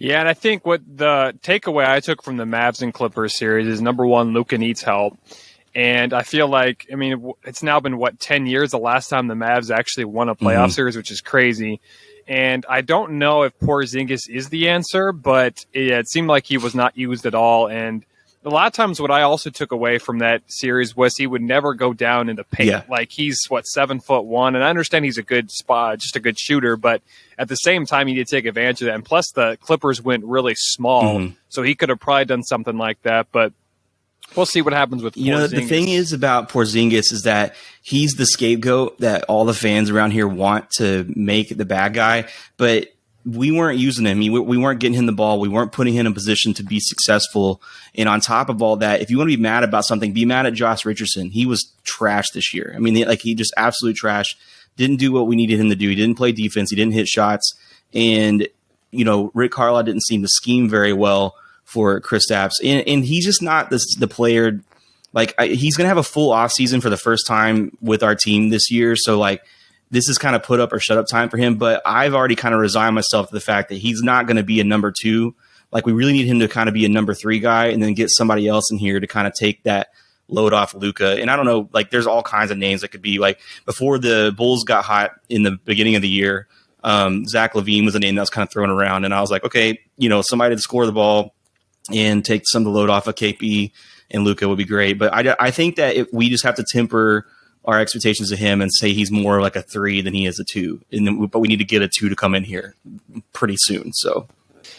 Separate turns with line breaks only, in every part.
Yeah, and I think what the takeaway I took from the Mavs and Clippers series is, number one, Luka needs help. And I feel like, I mean, it's now been, 10 years the last time the Mavs actually won a playoff series, which is crazy. And I don't know if Porzingis is the answer, but it seemed like he was not used at all. And a lot of times what I also took away from that series was he would never go down in the paint.
Yeah.
Like, he's, 7'1", and I understand he's a good spot, just a good shooter, but at the same time, he did take advantage of that. And plus, the Clippers went really small, so he could have probably done something like that. But we'll see what happens with Porzingis.
You know, the thing is about Porzingis is that he's the scapegoat that all the fans around here want to make the bad guy, but we weren't using him. We weren't getting him the ball. We weren't putting him in a position to be successful. And on top of all that, if you want to be mad about something, be mad at Josh Richardson. He was trash this year. I mean, he just absolute trash. Didn't do what we needed him to do. He didn't play defense. He didn't hit shots. And, you know, Rick Carlisle didn't seem to scheme very well for Kristaps. And he's just not the player. Like, he's going to have a full offseason for the first time with our team this year. So, like, this is kind of put up or shut up time for him, but I've already kind of resigned myself to the fact that he's not going to be a number 2. Like, we really need him to kind of be a number 3 guy and then get somebody else in here to kind of take that load off Luka. And I don't know, like, there's all kinds of names that could be. Like, before the Bulls got hot in the beginning of the year, Zach LaVine was a name that was kind of thrown around. And I was like, okay, you know, somebody to score the ball and take some of the load off of KP and Luka would be great. But I think that if we just have to temper our expectations of him and say he's more like a 3 than he is a 2. But we need to get a 2 to come in here pretty soon. So,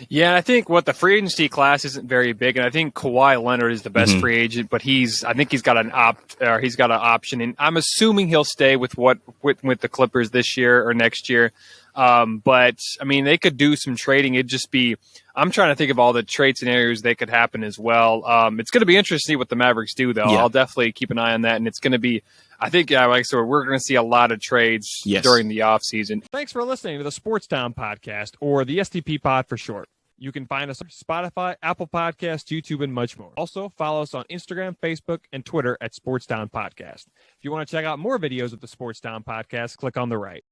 yeah, I think the free agency class isn't very big, and I think Kawhi Leonard is the best free agent, but I think he's got an option, and I'm assuming he'll stay with the Clippers this year or next year. But I mean, they could do some trading. It'd just be, I'm trying to think of all the trade scenarios that could happen as well. It's going to be interesting to see what the Mavericks do, though. Yeah. I'll definitely keep an eye on that, and it's going to be, I think, like I said, we're going to see a lot of trades during the offseason. Thanks for listening to the Sports Town Podcast, or the STP Pod for short. You can find us on Spotify, Apple Podcasts, YouTube, and much more. Also, follow us on Instagram, Facebook, and Twitter at Sports Town Podcast. If you want to check out more videos of the Sports Town Podcast, click on the right.